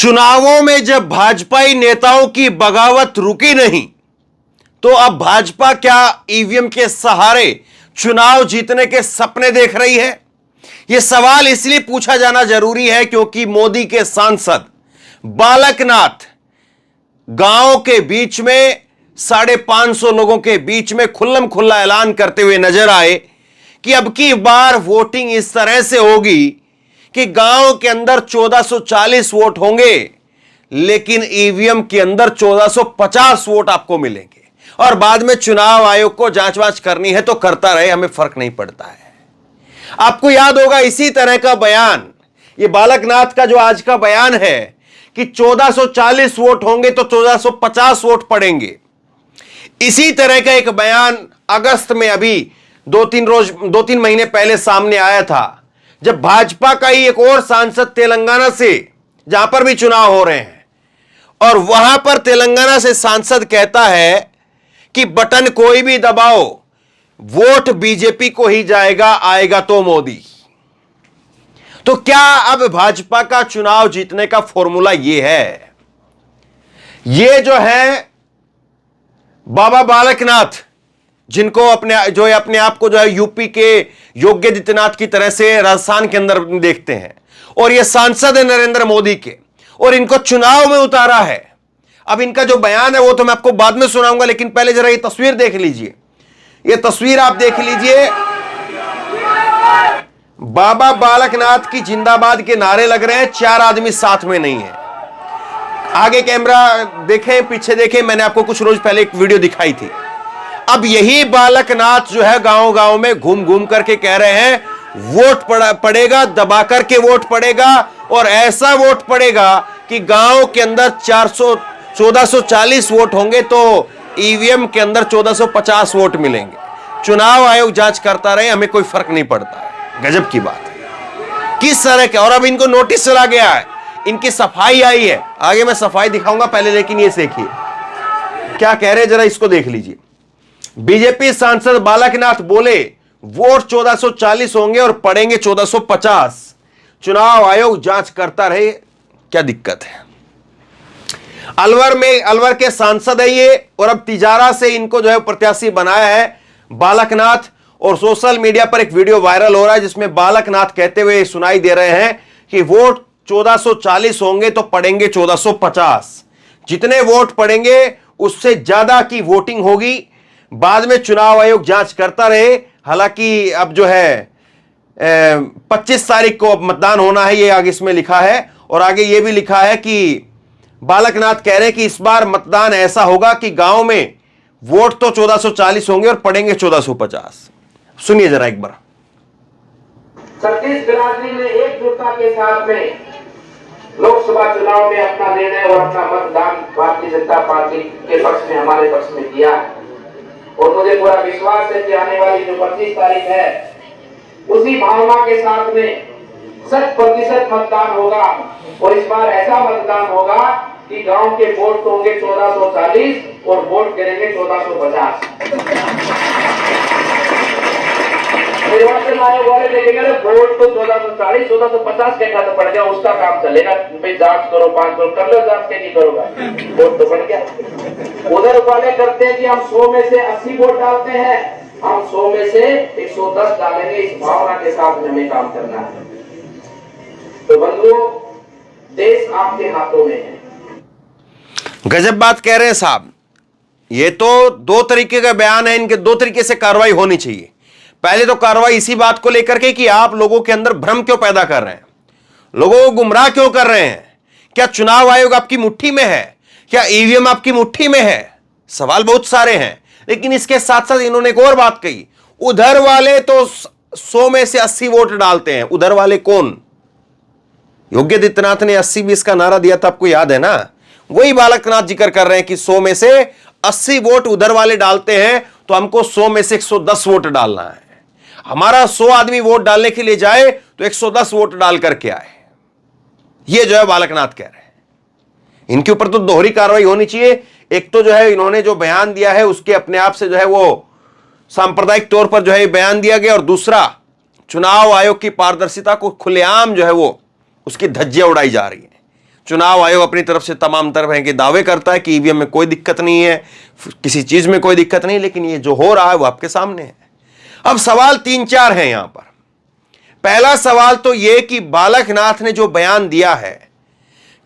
चुनावों में जब भाजपाई नेताओं की बगावत रुकी नहीं, तो अब भाजपा क्या ईवीएम के सहारे चुनाव जीतने के सपने देख रही है? यह सवाल इसलिए पूछा जाना जरूरी है क्योंकि मोदी के सांसद बालकनाथ गांव के बीच में 550 लोगों के बीच में खुल्लम खुल्ला ऐलान करते हुए नजर आए कि अब की बार वोटिंग इस तरह से होगी कि गांव के अंदर 1440 वोट होंगे, लेकिन ईवीएम के अंदर 1450 वोट आपको मिलेंगे और बाद में चुनाव आयोग को जांच वांच करनी है तो करता रहे, हमें फर्क नहीं पड़ता है। आपको याद होगा इसी तरह का बयान, ये बालकनाथ का जो आज का बयान है कि 1440 वोट होंगे तो 1450 वोट पड़ेंगे। इसी तरह का एक बयान अगस्त में अभी 2-3 महीने पहले सामने आया था, जब भाजपा का ही एक और सांसद तेलंगाना से, जहां पर भी चुनाव हो रहे हैं, और वहां पर तेलंगाना से सांसद कहता है कि बटन कोई भी दबाओ, वोट बीजेपी को ही जाएगा, आएगा तो मोदी। तो क्या अब भाजपा का चुनाव जीतने का फॉर्मूला यह है? ये जो है बाबा बालकनाथ, जिनको अपने आप को जो है यूपी के योगी आदित्यनाथ की तरह से राजस्थान के अंदर देखते हैं, और ये सांसद है नरेंद्र मोदी के, और इनको चुनाव में उतारा है। अब इनका जो बयान है वो तो मैं आपको बाद में सुनाऊंगा, लेकिन पहले जरा ये तस्वीर देख लीजिए। ये तस्वीर आप देख लीजिए, बाबा बालकनाथ की जिंदाबाद के नारे लग रहे हैं, 4 आदमी साथ में नहीं है। आगे कैमरा देखें, पीछे देखें, मैंने आपको कुछ रोज पहले एक वीडियो दिखाई थी। अब यही बालकनाथ जो है गांव गांव में घूम घूम करके कह रहे हैं वोट पड़ेगा, दबा करके वोट पड़ेगा, और ऐसा वोट पड़ेगा कि गांव के अंदर 1440 वोट होंगे तो ईवीएम के अंदर 1450 वोट मिलेंगे। चुनाव आयोग जांच करता रहे, हमें कोई फर्क नहीं पड़ता है। गजब की बात है किस तरह के। और अब इनको नोटिस चला गया है, इनकी सफाई आई है, आगे मैं सफाई दिखाऊंगा पहले, लेकिन ये देखिए क्या कह रहे हैं, जरा इसको देख लीजिए। बीजेपी सांसद बालकनाथ बोले वोट 1440 होंगे और पड़ेंगे 1450, चुनाव आयोग जांच करता रहे, क्या दिक्कत है? अलवर के सांसद है ये, और अब तिजारा से इनको जो है प्रत्याशी बनाया है बालकनाथ, और सोशल मीडिया पर एक वीडियो वायरल हो रहा है जिसमें बालकनाथ कहते हुए सुनाई दे रहे हैं कि वोट 1440 होंगे तो पड़ेंगे 1450, जितने वोट पड़ेंगे उससे ज्यादा की वोटिंग होगी, बाद में चुनाव आयोग जांच करता रहे। हालांकि अब जो है 25 तारीख को अब मतदान होना है, ये आगे इसमें लिखा है, और आगे ये भी लिखा है कि बालकनाथ कह रहे हैं कि इस बार मतदान ऐसा होगा कि गांव में वोट तो 1440 होंगे और पड़ेंगे 1450। सुनिए जरा एक बार। छत्तीस बिरादरी ने एकजुटता के साथ में लोकसभा चुनाव में अपना निर्णय और अपना मतदान भारतीय जनता पार्टी के पक्ष में, हमारे पक्ष में किया है, और मुझे पूरा विश्वास है कि आने वाली जो 25 तारीख है उसी भावना के साथ में 100% मतदान होगा, और इस बार ऐसा मतदान होगा कि गांव के वोट तो होंगे 1440 और वोट गिरेंगे 1450। निर्वाचन आयोग वाले देखेंगे वोट तो 1440 1450 के खाते पड़ गया, उसका काम चलेगा, भाई जांच करो, 5 करो, कर लो जांच, नहीं करोगा वोट तो बढ़ गया। उधर वाले करते हैं कि हम 100 में से 80 वोट डालते हैं, हम 100 में से 110 डालेंगे, इस भावना के साथ हमें काम करना है। तो बंधुओं, देश आपके हाथों में है। गजब बात कह रहे हैं साहब। ये तो 2 तरीके का बयान है, इनके 2 तरीके से कार्रवाई होनी चाहिए। पहले तो कार्रवाई इसी बात को लेकर के कि आप लोगों के अंदर भ्रम क्यों पैदा कर रहे हैं, लोगों को गुमराह क्यों कर रहे हैं। क्या चुनाव आयोग आपकी मुट्ठी में है? क्या ईवीएम आपकी मुट्ठी में है? सवाल बहुत सारे हैं, लेकिन इसके साथ साथ इन्होंने एक और बात कही, उधर वाले तो 100 में से 80 वोट डालते हैं। उधर वाले कौन? योगी आदित्यनाथ ने 80-20 का नारा दिया था, आपको याद है ना? वही बालकनाथ जिक्र कर रहे हैं कि 100 में से 80 वोट उधर वाले डालते हैं, तो हमको 100 में से 110 वोट डालना है। हमारा 100 आदमी वोट डालने के लिए जाए तो 110 वोट डाल करके आए। ये जो है बालकनाथ कह रहे हैं। इनके ऊपर तो दोहरी कार्रवाई होनी चाहिए। एक तो जो है इन्होंने जो बयान दिया है उसके अपने आप से जो है वो सांप्रदायिक तौर पर जो है बयान दिया गया, और दूसरा चुनाव आयोग की पारदर्शिता को खुलेआम जो है वो उसकी धज्जियां उड़ाई जा रही है। चुनाव आयोग अपनी तरफ से तमाम तरह के दावे करता है कि ईवीएम में कोई दिक्कत नहीं है, किसी चीज में कोई दिक्कत नहीं, लेकिन ये जो हो रहा है वो आपके सामने है। अब सवाल 3-4 हैं यहां पर। पहला सवाल तो यह कि बालकनाथ ने जो बयान दिया है,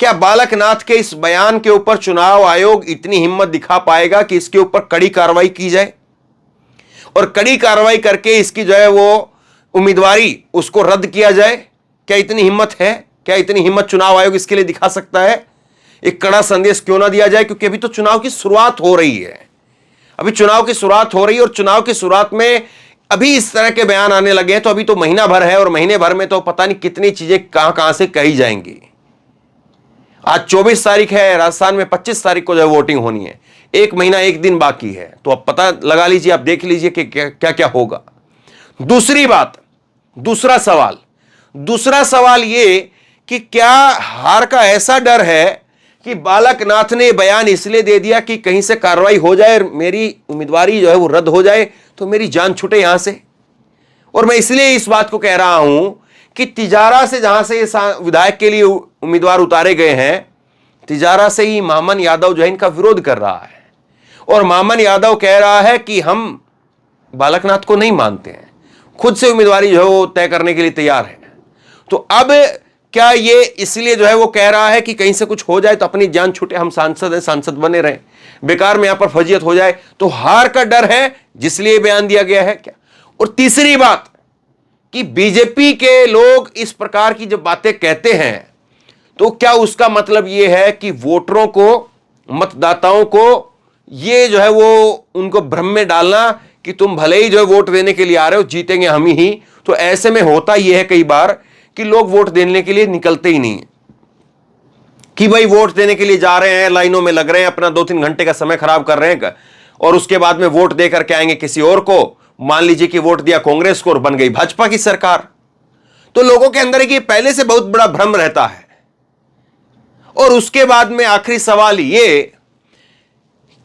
क्या बालकनाथ के इस बयान के ऊपर चुनाव आयोग इतनी हिम्मत दिखा पाएगा कि इसके ऊपर कड़ी कार्रवाई की जाए और कड़ी कार्रवाई करके इसकी जो है वो उम्मीदवारी उसको रद्द किया जाए? क्या इतनी हिम्मत है? क्या इतनी हिम्मत चुनाव आयोग इसके लिए दिखा सकता है? एक कड़ा संदेश क्यों ना दिया जाए? क्योंकि अभी तो चुनाव की शुरुआत हो रही है, अभी चुनाव की शुरुआत हो रही है और चुनाव की शुरुआत में अभी इस तरह के बयान आने लगे हैं, तो अभी तो महीना भर है और महीने भर में तो पता नहीं कितनी चीजें कहां कहां से कही जाएंगी। आज 24 तारीख है, राजस्थान में 25 तारीख को जो वोटिंग होनी है, 1 महीना 1 दिन बाकी है, तो अब पता लगा लीजिए, आप देख लीजिए कि क्या क्या होगा। दूसरी बात, दूसरा सवाल ये कि क्या हार का ऐसा डर है कि बालकनाथ ने बयान इसलिए दे दिया कि कहीं से कार्रवाई हो जाए, मेरी उम्मीदवारी जो है वो रद्द हो जाए, तो मेरी जान छूटे यहां से? और मैं इसलिए इस बात को कह रहा हूं कि तिजारा से जहां से विधायक के लिए उम्मीदवार उतारे गए हैं, तिजारा से ही मामन यादव जो है इनका विरोध कर रहा है और मामन यादव कह रहा है कि हम बालकनाथ को नहीं मानते हैं, खुद से उम्मीदवारी जो है वो तय करने के लिए तैयार है। तो अब क्या ये इसलिए जो है वो कह रहा है कि कहीं से कुछ हो जाए तो अपनी जान छूटे, हम सांसद हैं, सांसद बने रहें, बेकार में यहां पर फजीयत हो जाए, तो हार का डर है जिसलिए बयान दिया गया है क्या? और तीसरी बात कि बीजेपी के लोग इस प्रकार की जब बातें कहते हैं तो क्या उसका मतलब यह है कि वोटरों को, मतदाताओं को ये जो है वो उनको भ्रम में डालना कि तुम भले ही जो है वोट देने के लिए आ रहे हो, जीतेंगे हम ही। तो ऐसे में होता यह है कई बार कि लोग वोट देने के लिए निकलते ही नहीं, कि भाई वोट देने के लिए जा रहे हैं, लाइनों में लग रहे हैं, अपना 2-3 घंटे का समय खराब कर रहे हैं और उसके बाद में वोट देकर के आएंगे किसी और को। मान लीजिए कि वोट दिया कांग्रेस को और बन गई भाजपा की सरकार। तो लोगों के अंदर ये पहले से बहुत बड़ा भ्रम रहता है। और उसके बाद में आखिरी सवाल ये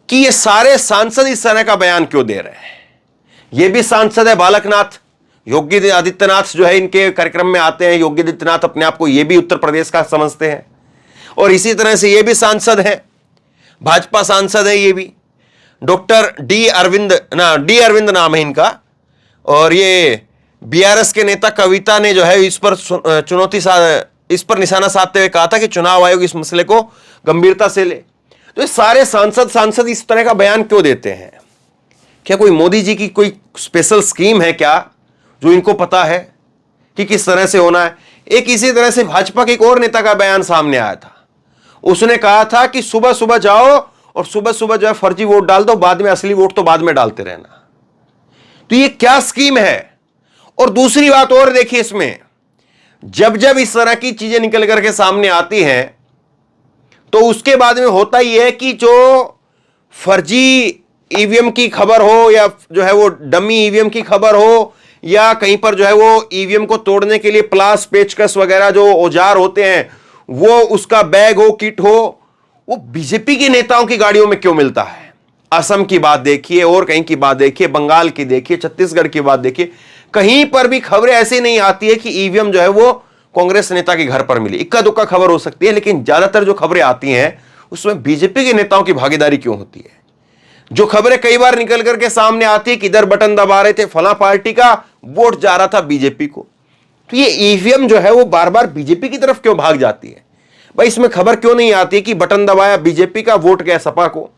कि ये सारे सांसद इस तरह का बयान क्यों दे रहे हैं? ये भी सांसद है बालकनाथ, योगी आदित्यनाथ जो है इनके कार्यक्रम में आते हैं। योगी आदित्यनाथ अपने आप को ये भी उत्तर प्रदेश का समझते हैं और इसी तरह से ये भी सांसद है, भाजपा सांसद है ये भी। डॉक्टर डी अरविंद नाम है इनका। और ये बीआरएस के नेता कविता ने जो है इस पर निशाना साधते हुए कहा था कि चुनाव आयोग इस मसले को गंभीरता से ले। तो ये सारे सांसद इस तरह का बयान क्यों देते हैं? क्या कोई मोदी जी की कोई स्पेशल स्कीम है क्या जो इनको पता है कि किस तरह से होना है? एक इसी तरह से भाजपा के एक और नेता का बयान सामने आया था। उसने कहा था कि सुबह सुबह जाओ और सुबह सुबह जो है फर्जी वोट डाल दो, बाद में असली वोट तो बाद में डालते रहना। तो ये क्या स्कीम है? और दूसरी बात और देखिए, इसमें जब जब इस तरह की चीजें निकल करके सामने आती हैं तो उसके बाद में होता ही है कि जो फर्जी ईवीएम की खबर हो या जो है वो डमी ईवीएम की खबर हो या कहीं पर जो है वो ईवीएम को तोड़ने के लिए प्लास, पेचकस वगैरह जो औजार होते हैं वो उसका बैग हो, किट हो, वो बीजेपी के नेताओं की गाड़ियों में क्यों मिलता है? असम की बात देखिए और कहीं की बात देखिए, बंगाल की देखिए, छत्तीसगढ़ की बात देखिए, कहीं पर भी खबरें ऐसी नहीं आती है कि ईवीएम जो है वो कांग्रेस नेता के घर पर मिली। इक्का दुक्का खबर हो सकती है, लेकिन ज्यादातर जो खबरें आती हैं उसमें बीजेपी के नेताओं की भागीदारी क्यों होती है? जो खबरें कई बार निकल करके सामने आती है कि इधर बटन दबा रहे थे, फला पार्टी का वोट जा रहा था बीजेपी को, तो ये ईवीएम जो है वो बार बार बीजेपी की तरफ क्यों भाग जाती है? भाई इसमें खबर क्यों नहीं आती कि बटन दबाया बीजेपी का, वोट गया सपा को,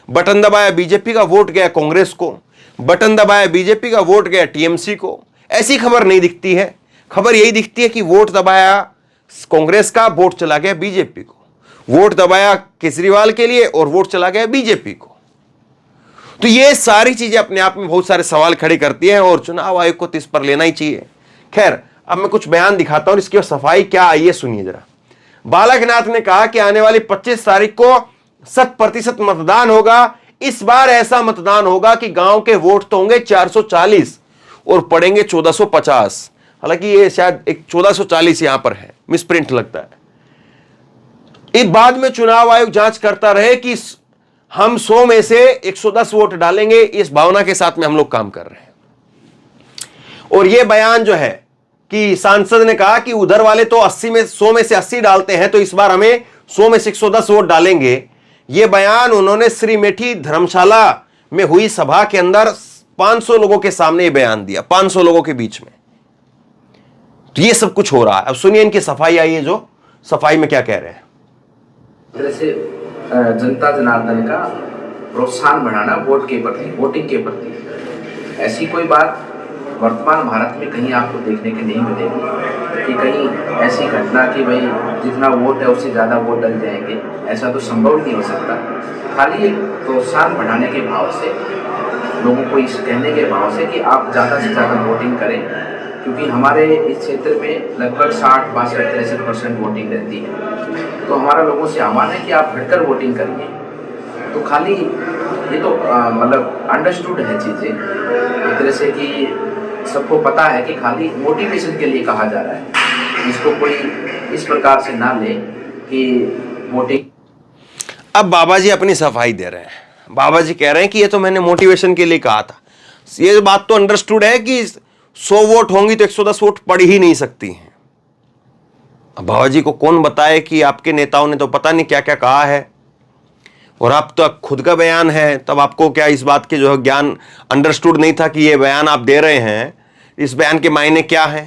बटन दबाया बीजेपी का, वोट गया कांग्रेस को, बटन दबाया बीजेपी का, वोट गया टीएमसी को? ऐसी खबर नहीं दिखती है। खबर यही दिखती है कि वोट दबाया कांग्रेस का, वोट चला गया बीजेपी को, वोट दबाया केजरीवाल के लिए और वोट चला गया बीजेपी को। तो ये सारी चीजें अपने आप में बहुत सारे सवाल खड़े करती हैं और चुनाव आयोग को इस पर लेना ही चाहिए। खैर, अब मैं कुछ बयान दिखाता हूं, इसकी सफाई क्या आई है सुनिए जरा। बालकनाथ ने कहा कि आने वाली 25 तारीख को 100% मतदान होगा। इस बार ऐसा मतदान होगा कि गांव के वोट तो होंगे 440 और पड़ेंगे 1450। हालांकि ये शायद एक 1440 यहां पर है, मिसप्रिंट लगता है। इस बाद में चुनाव आयोग जांच करता रहे कि हम 100 में से 110 वोट डालेंगे, इस भावना के साथ में हम लोग काम कर रहे हैं। और यह बयान जो है कि सांसद ने कहा कि उधर वाले तो 100 में से 80 डालते हैं, तो इस बार हमें 100 में से 110 वोट डालेंगे। यह बयान उन्होंने श्रीमेठी धर्मशाला में हुई सभा के अंदर 500 लोगों के सामने यह बयान दिया, 500 लोगों के बीच में। तो यह सब कुछ हो रहा है। अब सुनिए इनकी सफाई आई है, जो सफाई में क्या कह रहे हैं। जैसे जनता जनार्दन का प्रोत्साहन बढ़ाना वोट के प्रति, वोटिंग के प्रति, ऐसी कोई बात वर्तमान भारत में कहीं आपको देखने के नहीं मिलेगी कि कहीं ऐसी घटना कि भाई जितना वोट है उससे ज़्यादा वोट डल जाएंगे, ऐसा तो संभव नहीं हो सकता। खाली एक प्रोत्साहन बढ़ाने के भाव से, लोगों को इस कहने के भाव से कि आप ज़्यादा से ज़्यादा वोटिंग करें, क्योंकि हमारे इस क्षेत्र में लगभग 60-62-63% वोटिंग रहती है। तो हमारा लोगों से आह्वान है कि आप हटकर वोटिंग करिए। तो खाली ये तो मतलब अंडरस्टूड है चीज़ें एक तरह से कि सबको पता है कि खाली मोटिवेशन के लिए कहा जा रहा है, इसको कोई इस प्रकार से ना ले कि वोटिंग। अब बाबा जी अपनी सफाई दे रहे हैं। बाबा जी कह रहे हैं कि ये तो मैंने मोटिवेशन के लिए कहा था। ये बात तो अंडरस्टूड है कि 100 वोट होंगी तो 110 वोट पड़ ही नहीं सकती हैं। अब बाबा जी को कौन बताए कि आपके नेताओं ने तो पता नहीं क्या क्या कहा है, और आप तो खुद का बयान है, तब आपको क्या इस बात के जो है ज्ञान अंडरस्टूड नहीं था कि ये बयान आप दे रहे हैं, इस बयान के मायने क्या है?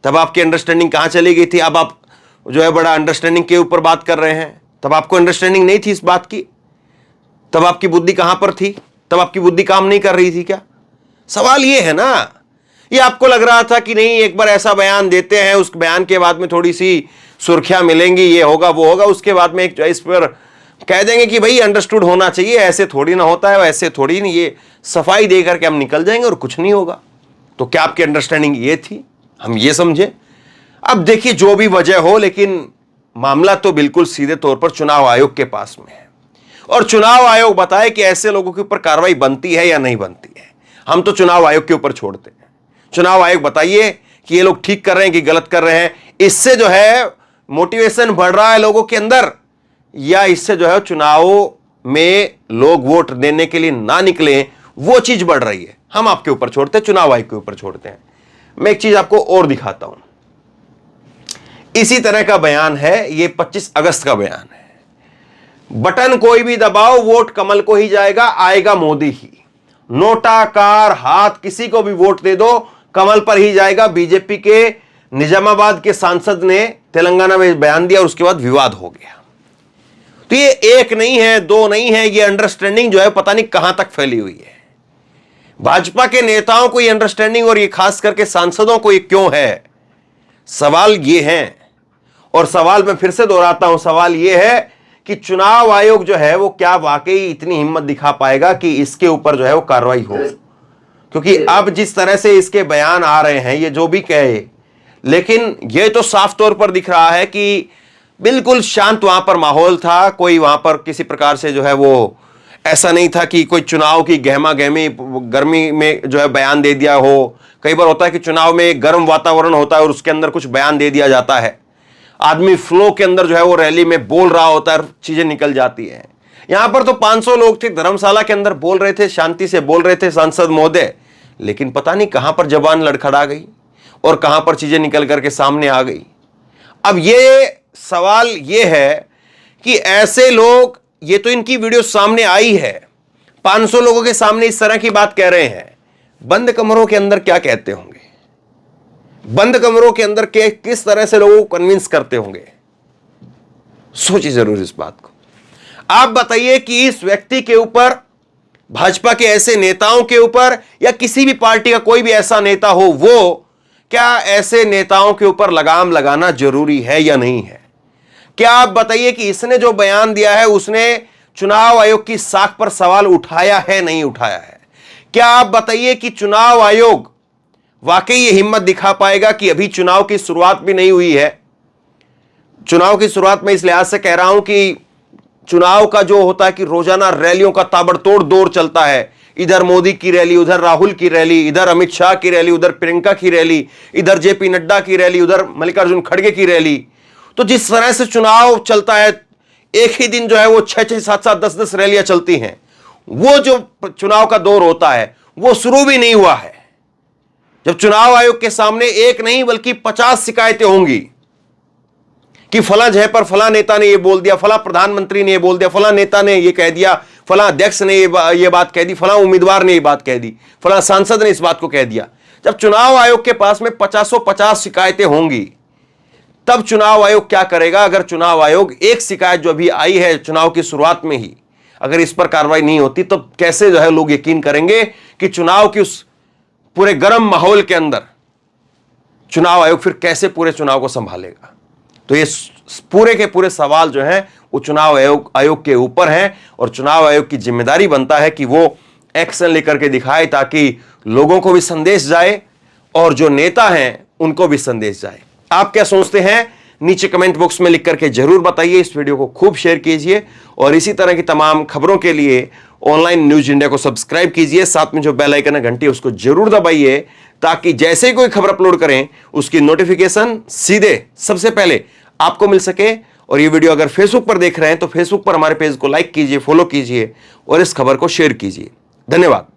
तब आपकी अंडरस्टैंडिंग कहाँ चली गई थी? अब आप जो है बड़ा अंडरस्टैंडिंग के ऊपर बात कर रहे हैं। तब आपको अंडरस्टैंडिंग नहीं थी इस बात की? तब आपकी बुद्धि कहां पर थी? तब आपकी बुद्धि काम नहीं कर रही थी क्या? सवाल ये है ना। ये आपको लग रहा था कि नहीं, एक बार ऐसा बयान देते हैं, उस बयान के बाद में थोड़ी सी सुर्खियां मिलेंगी, ये होगा वो होगा, उसके बाद में एक इस पर कह देंगे कि भाई अंडरस्टूड होना चाहिए, ऐसे थोड़ी ना होता है, ऐसे थोड़ी नहीं, ये सफाई दे करके हम निकल जाएंगे और कुछ नहीं होगा। तो क्या आपकी अंडरस्टैंडिंग ये थी? हम ये समझे। अब देखिए जो भी वजह हो, लेकिन मामला तो बिल्कुल सीधे तौर पर चुनाव आयोग के पास में है, और चुनाव आयोग बताए कि ऐसे लोगों के ऊपर कार्रवाई बनती है या नहीं बनती है। हम तो चुनाव आयोग के ऊपर छोड़ते हैं। चुनाव आयोग बताइए कि ये लोग ठीक कर रहे हैं कि गलत कर रहे हैं। इससे जो है मोटिवेशन बढ़ रहा है लोगों के अंदर, या इससे जो है चुनाव में लोग वोट देने के लिए ना निकले, वो चीज बढ़ रही है। हम आपके ऊपर छोड़ते हैं, चुनाव आयोग के ऊपर छोड़ते हैं। मैं एक चीज आपको और दिखाता हूं। इसी तरह का बयान है, ये 25 अगस्त का बयान है। बटन कोई भी दबाओ, वोट कमल को ही जाएगा, आएगा मोदी ही। नोटा, कार, हाथ, किसी को भी वोट दे दो, कमल पर ही जाएगा। बीजेपी के निजामाबाद के सांसद ने तेलंगाना में बयान दिया और उसके बाद विवाद हो गया। तो ये एक नहीं है, दो नहीं है, ये अंडरस्टैंडिंग जो है पता नहीं कहां तक फैली हुई है। भाजपा के नेताओं को ये अंडरस्टैंडिंग, और ये खास करके सांसदों को ये क्यों है? सवाल ये है, और सवाल मैं फिर से दोहराता हूं, सवाल ये है कि चुनाव आयोग जो है वो क्या वाकई इतनी हिम्मत दिखा पाएगा कि इसके ऊपर जो है वो कार्रवाई हो? क्योंकि अब जिस तरह से इसके बयान आ रहे हैं, ये जो भी कहे, लेकिन ये तो साफ तौर पर दिख रहा है कि बिल्कुल शांत वहां पर माहौल था। कोई वहां पर किसी प्रकार से जो है वो ऐसा नहीं था कि कोई चुनाव की गहमा गहमी गर्मी में जो है बयान दे दिया हो। कई बार होता है कि चुनाव में गर्म वातावरण होता है और उसके अंदर कुछ बयान दे दिया जाता है। आदमी फ्लो के अंदर जो है वो रैली में बोल रहा होता है, चीजें निकल जाती है। यहां पर तो 500 लोग थे, धर्मशाला के अंदर बोल रहे थे, शांति से बोल रहे थे सांसद महोदय, लेकिन पता नहीं कहां पर जबान लड़खड़ा गई और कहां पर चीजें निकल करके सामने आ गई। अब ये सवाल ये है कि ऐसे लोग, ये तो इनकी वीडियो सामने आई है, 500 लोगों के सामने इस तरह की बात कह रहे हैं, बंद कमरों के अंदर क्या कहते होंगे? बंद कमरों के अंदर के किस तरह से लोगों को कन्विंस करते होंगे? सोचिए जरूर इस बात को। आप बताइए कि इस व्यक्ति के ऊपर, भाजपा के ऐसे नेताओं के ऊपर, या किसी भी पार्टी का कोई भी ऐसा नेता हो, वो क्या ऐसे नेताओं के ऊपर लगाम लगाना जरूरी है या नहीं है? क्या आप बताइए कि इसने जो बयान दिया है उसने चुनाव आयोग की साख पर सवाल उठाया है, नहीं उठाया है? क्या आप बताइए कि चुनाव आयोग वाकई ये हिम्मत दिखा पाएगा कि अभी चुनाव की शुरुआत भी नहीं हुई है? चुनाव की शुरुआत में इस लिहाज से कह रहा हूं कि चुनाव का जो होता है कि रोजाना रैलियों का ताबड़तोड़ दौर चलता है। इधर मोदी की रैली, उधर राहुल की रैली, इधर अमित शाह की रैली, उधर प्रियंका की रैली, इधर जेपी नड्डा की रैली, उधर मल्लिकार्जुन खड़गे की रैली। तो जिस तरह से चुनाव चलता है, एक ही दिन जो है वो 6-6, 7-7, 10-10 रैलियां चलती हैं। वो जो चुनाव का दौर होता है वो शुरू भी नहीं हुआ है। जब चुनाव आयोग के सामने एक नहीं बल्कि 50 शिकायतें होंगी कि फला जगह पर फला नेता ने ये बोल दिया, फला प्रधानमंत्री ने ये बोल दिया, फला नेता ने ये कह दिया, फला अध्यक्ष ने ये बात कह दी, फला उम्मीदवार ने ये बात कह दी, फला सांसद ने इस बात को कह दिया। जब चुनाव आयोग के पास में 50 शिकायतें होंगी, तब चुनाव आयोग क्या करेगा? अगर चुनाव आयोग एक शिकायत जो अभी आई है चुनाव की शुरुआत में ही, अगर इस पर कार्रवाई नहीं होती, तो कैसे जो है लोग यकीन करेंगे कि चुनाव की उस पूरे गर्म माहौल के अंदर चुनाव आयोग फिर कैसे पूरे चुनाव को संभालेगा? तो ये पूरे के पूरे सवाल जो हैं वो चुनाव आयोग के ऊपर हैं, और चुनाव आयोग की जिम्मेदारी बनता है कि वो एक्शन लेकर के दिखाए, ताकि लोगों को भी संदेश जाए और जो नेता हैं उनको भी संदेश जाए। आप क्या सोचते हैं? नीचे कमेंट बॉक्स में लिख करके जरूर बताइए। इस वीडियो को खूब शेयर कीजिए और इसी तरह की तमाम खबरों के लिए ऑनलाइन न्यूज इंडिया को सब्सक्राइब कीजिए। साथ में जो बेल आइकन है घंटी उसको जरूर दबाइए, ताकि जैसे ही कोई खबर अपलोड करें उसकी नोटिफिकेशन सीधे सबसे पहले आपको मिल सके। और ये वीडियो अगर फेसबुक पर देख रहे हैं तो फेसबुक पर हमारे पेज को लाइक कीजिए, फॉलो कीजिए और इस खबर को शेयर कीजिए। धन्यवाद।